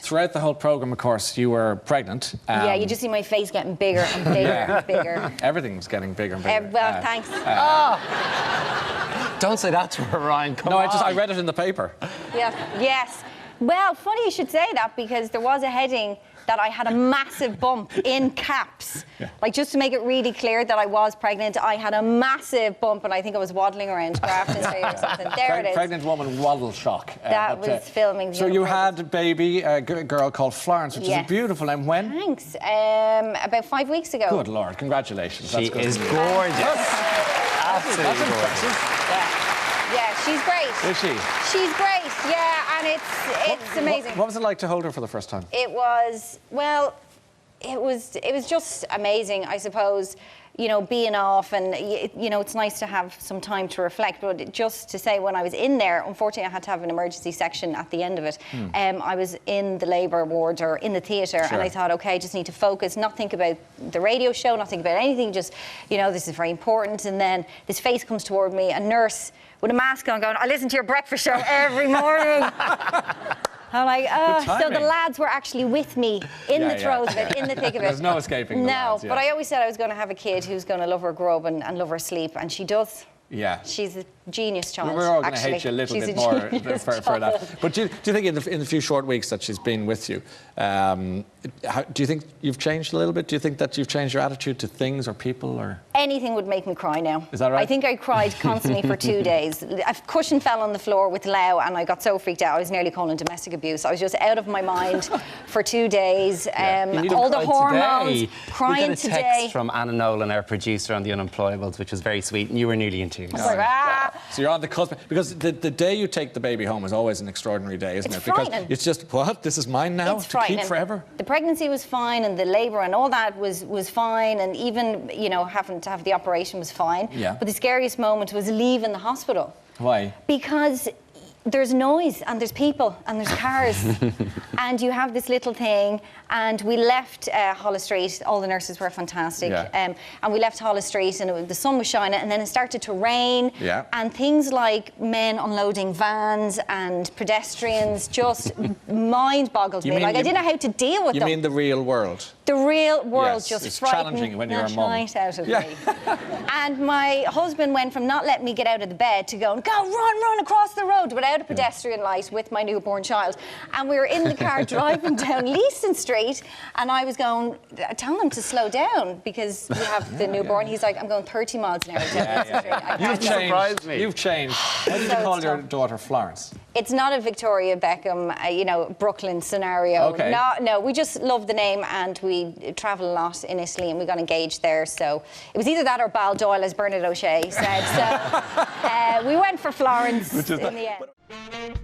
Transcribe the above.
throughout the whole programme, of course, you were pregnant. Yeah, you just see my face getting bigger and bigger and bigger. Everything's getting bigger and bigger. Well, thanks. Don't say that to her, Ryan. Come on. I read it in the paper. Yeah. Yes. Well, funny you should say that, because there was a heading that I had a massive bump in caps. Yeah. Like, just to make it really clear that I was pregnant, I had a massive bump, and I think I was waddling around Grafton Street or something. There it is. Pregnant woman waddle shock. That was filming. So you had a baby, a girl called Florence, which is a beautiful name. When? Thanks. About 5 weeks ago. Good Lord, congratulations. She is gorgeous. Absolutely gorgeous. Yeah, she's great. Is she? She's great, yeah, and it's amazing. What was it like to hold her for the first time? It was, well, it was just amazing, I suppose, you know, being off, and, you know, it's nice to have some time to reflect, but just to say, when I was in there, unfortunately I had to have an emergency section at the end of it. I was in the labour ward, or in the theatre, and I thought, OK, I just need to focus, not think about the radio show, not think about anything, just, you know, this is very important. And then this face comes toward me, a nurse with a mask on, going, I listen to your breakfast show every morning. I'm like, oh. So the lads were actually with me in the throes of it, in the thick of it. There's no escaping the lads, but I always said I was going to have a kid who's going to love her grub and love her sleep, and she does. Yeah. She's a genius child. We're all going to hate you a little bit more for that. But do you think in the few short weeks that she's been with you, do you think you've changed a little bit? Do you think that you've changed your attitude to things or people? Or anything would make me cry now. Is that right? I think I cried constantly for 2 days. A cushion fell on the floor with Lau, and I got so freaked out I was nearly calling domestic abuse. I was just out of my mind for 2 days. All the hormones, crying today. We got a text from Anna Nolan, our producer on the Unemployables, which was very sweet, and you were nearly in tears. So you're on the cusp, because the day you take the baby home is always an extraordinary day, isn't it? Because it's just, what? This is mine now? It's to keep forever? The pregnancy was fine, and the labour and all that was fine, and even, you know, having to have the operation was fine. Yeah. But the scariest moment was leaving the hospital. Why? Because there's noise, and there's people, and there's cars, and you have this little thing. And we left Holles Street. All the nurses were fantastic. And we left Holles Street, and the sun was shining, and then it started to rain. And things like men unloading vans and pedestrians just mind-boggled me. Like, I didn't know how to deal with them. You mean the real world? The real world just it's frightened challenging when you're a mum. Right out of me. And my husband went from not letting me get out of the bed to going, go, run across the road without a pedestrian light with my newborn child. And we were in the car driving down Leeson Street, and I was going, telling him to slow down because we have the newborn. He's like, I'm going 30 miles an hour down Leeson Street. You've changed. You've changed. How did you call your daughter Florence? It's not a Victoria Beckham, you know, Brooklyn scenario. Okay. No, we just love the name, and we travel a lot in Italy, and we got engaged there. So it was either that or Baldoyle, as Bernard O'Shea said. So we went for Florence in the end.